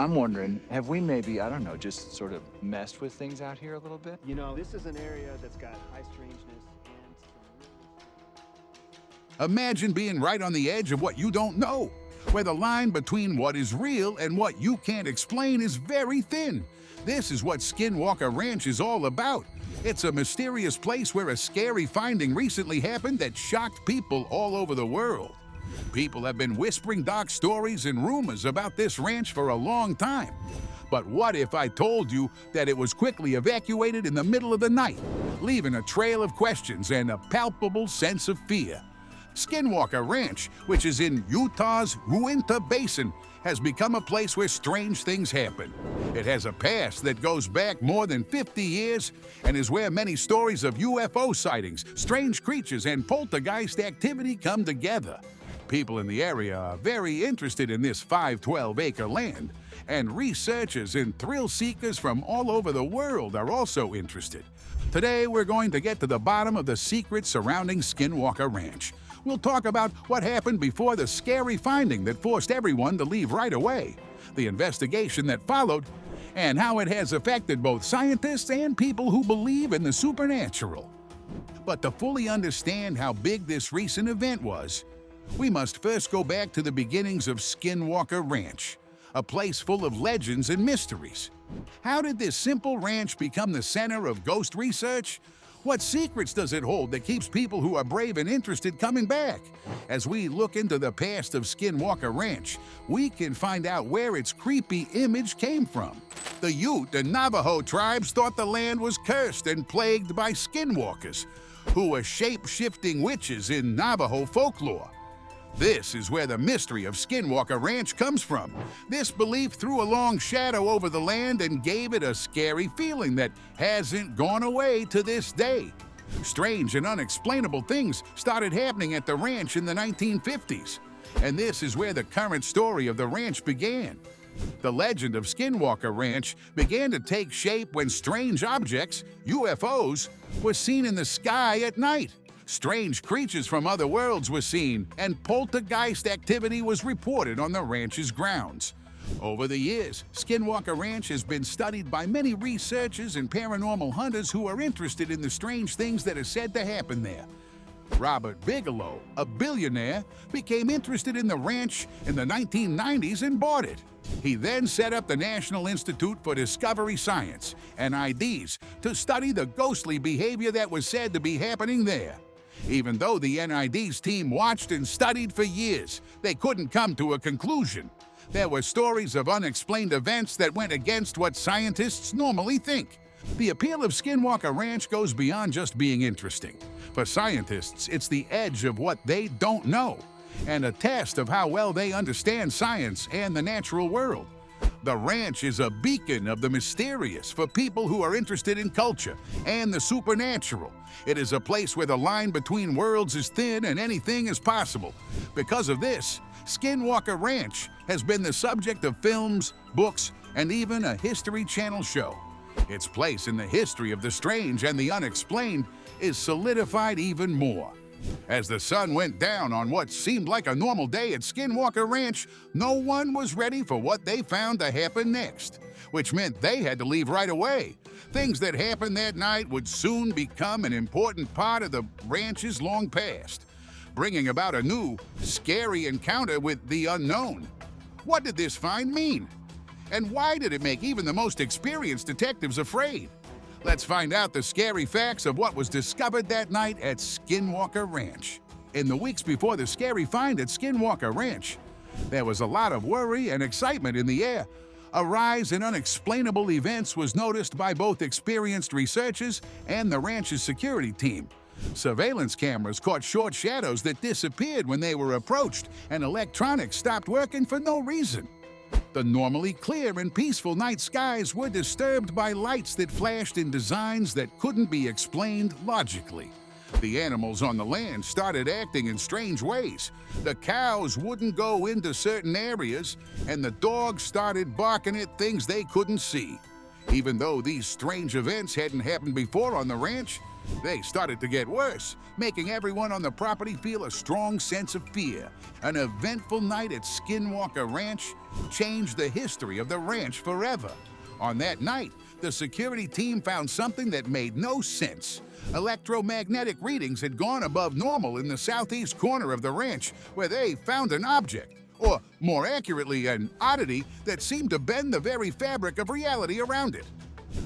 I'm wondering, have we maybe, I don't know, just sort of messed with things out here a little bit? You know, this is an area that's got high strangeness and some Imagine being right on the edge of what you don't know, where the line between what is real and what you can't explain is very thin. This is what Skinwalker Ranch is all about. It's a mysterious place where a scary finding recently happened that shocked people all over the world. People have been whispering dark stories and rumors about this ranch for a long time. But what if I told you that it was quickly evacuated in the middle of the night, leaving a trail of questions and a palpable sense of fear? Skinwalker Ranch, which is in Utah's Uinta Basin, has become a place where strange things happen. It has a past that goes back more than 50 years and is where many stories of UFO sightings, strange creatures, and poltergeist activity come together. People in the area are very interested in this 512-acre land, and researchers and thrill seekers from all over the world are also interested. Today, we're going to get to the bottom of the secrets surrounding Skinwalker Ranch. We'll talk about what happened before the scary finding that forced everyone to leave right away, the investigation that followed, and how it has affected both scientists and people who believe in the supernatural. But to fully understand how big this recent event was, we must first go back to the beginnings of Skinwalker Ranch, a place full of legends and mysteries. How did this simple ranch become the center of ghost research? What secrets does it hold that keeps people who are brave and interested coming back? As we look into the past of Skinwalker Ranch, we can find out where its creepy image came from. The Ute and Navajo tribes thought the land was cursed and plagued by skinwalkers, who were shape-shifting witches in Navajo folklore. This is where the mystery of Skinwalker Ranch comes from. This belief threw a long shadow over the land and gave it a scary feeling that hasn't gone away to this day. Strange and unexplainable things started happening at the ranch in the 1950s, and this is where the current story of the ranch began. The legend of Skinwalker Ranch began to take shape when strange objects, UFOs, were seen in the sky at night. Strange creatures from other worlds were seen, and poltergeist activity was reported on the ranch's grounds. Over the years, Skinwalker Ranch has been studied by many researchers and paranormal hunters who are interested in the strange things that are said to happen there. Robert Bigelow, a billionaire, became interested in the ranch in the 1990s and bought it. He then set up the National Institute for Discovery Science, NIDS, to study the ghostly behavior that was said to be happening there. Even though the NID's team watched and studied for years, they couldn't come to a conclusion. There were stories of unexplained events that went against what scientists normally think. The appeal of Skinwalker Ranch goes beyond just being interesting. For scientists, it's the edge of what they don't know, and a test of how well they understand science and the natural world. The ranch is a beacon of the mysterious for people who are interested in culture and the supernatural. It is a place where the line between worlds is thin and anything is possible. Because of this, Skinwalker Ranch has been the subject of films, books, and even a History Channel show. Its place in the history of the strange and the unexplained is solidified even more. As the sun went down on what seemed like a normal day at Skinwalker Ranch, no one was ready for what they found to happen next, which meant they had to leave right away. Things that happened that night would soon become an important part of the ranch's long past, bringing about a new, scary encounter with the unknown. What did this find mean? And why did it make even the most experienced detectives afraid? Let's find out the scary facts of what was discovered that night at Skinwalker Ranch. In the weeks before the scary find at Skinwalker Ranch, there was a lot of worry and excitement in the air. A rise in unexplainable events was noticed by both experienced researchers and the ranch's security team. Surveillance cameras caught short shadows that disappeared when they were approached, and electronics stopped working for no reason. The normally clear and peaceful night skies were disturbed by lights that flashed in designs that couldn't be explained logically. The animals on the land started acting in strange ways. The cows wouldn't go into certain areas, and the dogs started barking at things they couldn't see. Even though these strange events hadn't happened before on the ranch, They started to get worse, making everyone on the property feel a strong sense of fear. An eventful night at Skinwalker Ranch changed the history of the ranch forever. On that night, the security team found something that made no sense. Electromagnetic readings had gone above normal in the southeast corner of the ranch, where they found an object, or more accurately, an oddity that seemed to bend the very fabric of reality around it.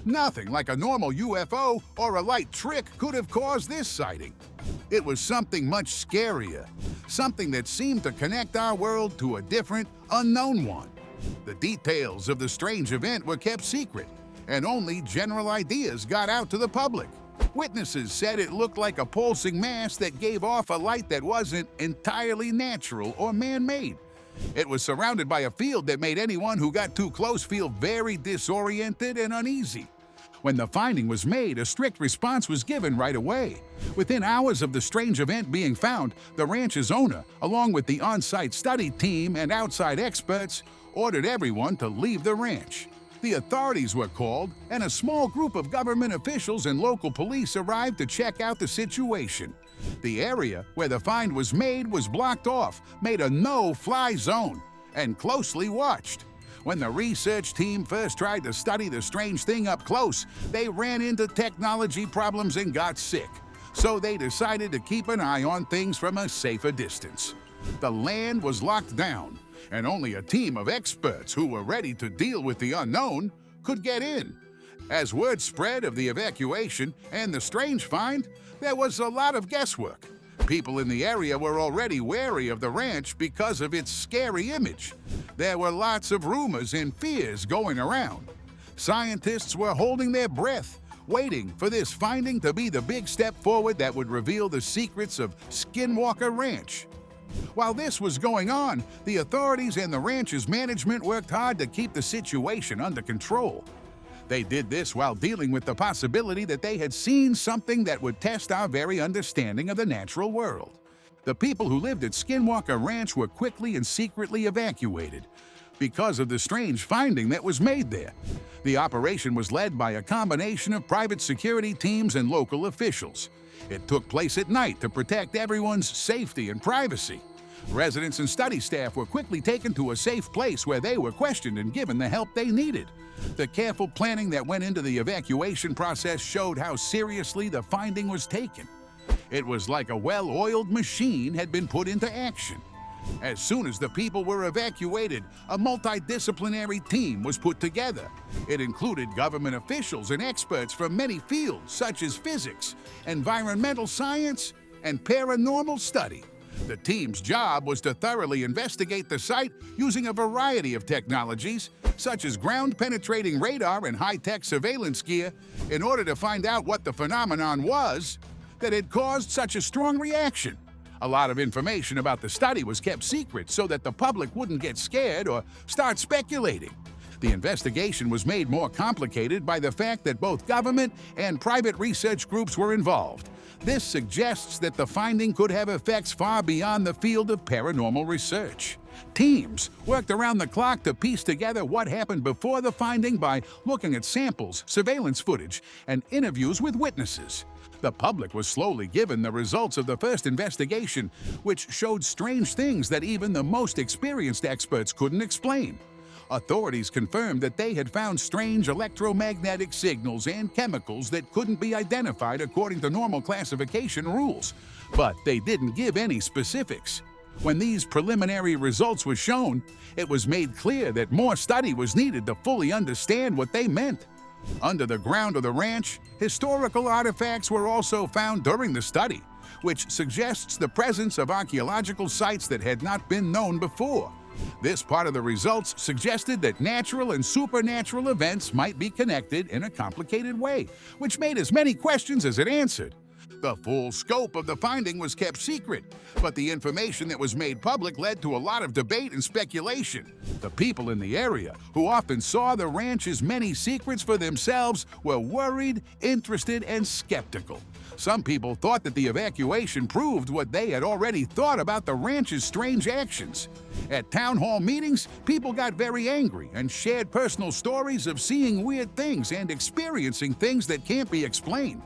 Nothing like a normal UFO or a light trick could have caused this sighting. It was something much scarier, something that seemed to connect our world to a different, unknown one. The details of the strange event were kept secret, and only general ideas got out to the public. Witnesses said it looked like a pulsing mass that gave off a light that wasn't entirely natural or man-made. It was surrounded by a field that made anyone who got too close feel very disoriented and uneasy. When the finding was made, a strict response was given right away. Within hours of the strange event being found, the ranch's owner, along with the on-site study team and outside experts, ordered everyone to leave the ranch. The authorities were called, and a small group of government officials and local police arrived to check out the situation. The area where the find was made was blocked off, made a no-fly zone, and closely watched. When the research team first tried to study the strange thing up close, they ran into technology problems and got sick. So they decided to keep an eye on things from a safer distance. The land was locked down, and only a team of experts who were ready to deal with the unknown could get in. As word spread of the evacuation and the strange find, there was a lot of guesswork. People in the area were already wary of the ranch because of its scary image. There were lots of rumors and fears going around. Scientists were holding their breath, waiting for this finding to be the big step forward that would reveal the secrets of Skinwalker Ranch. While this was going on, the authorities and the ranch's management worked hard to keep the situation under control. They did this while dealing with the possibility that they had seen something that would test our very understanding of the natural world. The people who lived at Skinwalker Ranch were quickly and secretly evacuated because of the strange finding that was made there. The operation was led by a combination of private security teams and local officials. It took place at night to protect everyone's safety and privacy. Residents and study staff were quickly taken to a safe place where they were questioned and given the help they needed. The careful planning that went into the evacuation process showed how seriously the finding was taken. It was like a well-oiled machine had been put into action. As soon as the people were evacuated, a multidisciplinary team was put together. It included government officials and experts from many fields such as physics, environmental science, and paranormal study. The team's job was to thoroughly investigate the site using a variety of technologies, such as ground-penetrating radar and high-tech surveillance gear, in order to find out what the phenomenon was that had caused such a strong reaction. A lot of information about the study was kept secret so that the public wouldn't get scared or start speculating. The investigation was made more complicated by the fact that both government and private research groups were involved. This suggests that the finding could have effects far beyond the field of paranormal research. Teams worked around the clock to piece together what happened before the finding by looking at samples, surveillance footage, and interviews with witnesses. The public was slowly given the results of the first investigation, which showed strange things that even the most experienced experts couldn't explain. Authorities confirmed that they had found strange electromagnetic signals and chemicals that couldn't be identified according to normal classification rules, but they didn't give any specifics. When these preliminary results were shown, it was made clear that more study was needed to fully understand what they meant. Under the ground of the ranch, historical artifacts were also found during the study, which suggests the presence of archaeological sites that had not been known before. This part of the results suggested that natural and supernatural events might be connected in a complicated way, which made as many questions as it answered. The full scope of the finding was kept secret, but the information that was made public led to a lot of debate and speculation. The people in the area, who often saw the ranch's many secrets for themselves, were worried, interested, and skeptical. Some people thought that the evacuation proved what they had already thought about the ranch's strange actions. At town hall meetings, people got very angry and shared personal stories of seeing weird things and experiencing things that can't be explained.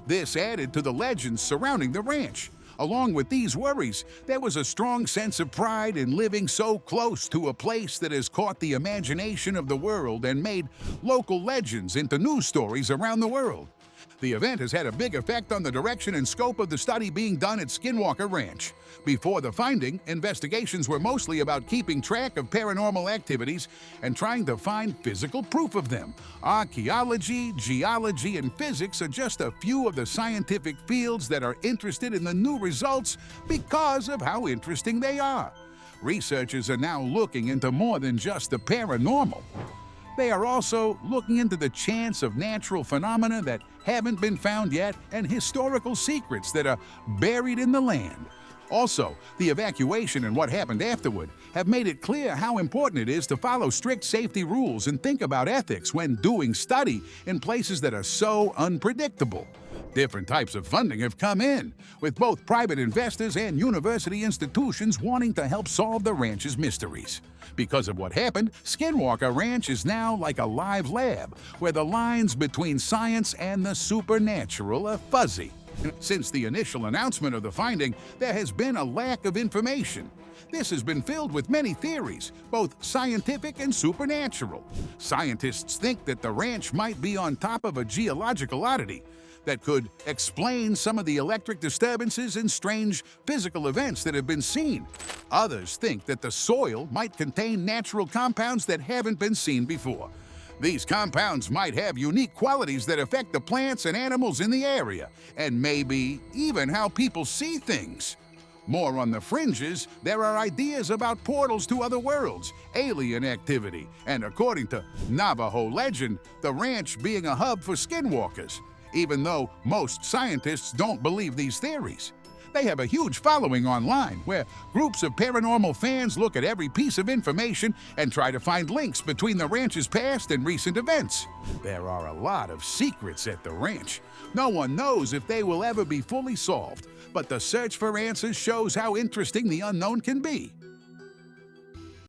This added to the legends surrounding the ranch. Along with these worries, there was a strong sense of pride in living so close to a place that has caught the imagination of the world and made local legends into news stories around the world. The event has had a big effect on the direction and scope of the study being done at Skinwalker Ranch. Before the finding, investigations were mostly about keeping track of paranormal activities and trying to find physical proof of them. Archaeology, geology, and physics are just a few of the scientific fields that are interested in the new results because of how interesting they are. Researchers are now looking into more than just the paranormal. They are also looking into the chance of natural phenomena that haven't been found yet and historical secrets that are buried in the land. Also, the evacuation and what happened afterward have made it clear how important it is to follow strict safety rules and think about ethics when doing study in places that are so unpredictable. Different types of funding have come in, with both private investors and university institutions wanting to help solve the ranch's mysteries. Because of what happened, Skinwalker Ranch is now like a live lab, where the lines between science and the supernatural are fuzzy. Since the initial announcement of the finding, there has been a lack of information. This has been filled with many theories, both scientific and supernatural. Scientists think that the ranch might be on top of a geological oddity that could explain some of the electric disturbances and strange physical events that have been seen. Others think that the soil might contain natural compounds that haven't been seen before. These compounds might have unique qualities that affect the plants and animals in the area, and maybe even how people see things. More on the fringes, there are ideas about portals to other worlds, alien activity, and according to Navajo legend, the ranch being a hub for skinwalkers, even though most scientists don't believe these theories. They have a huge following online, where groups of paranormal fans look at every piece of information and try to find links between the ranch's past and recent events. There are a lot of secrets at the ranch. No one knows if they will ever be fully solved, but the search for answers shows how interesting the unknown can be.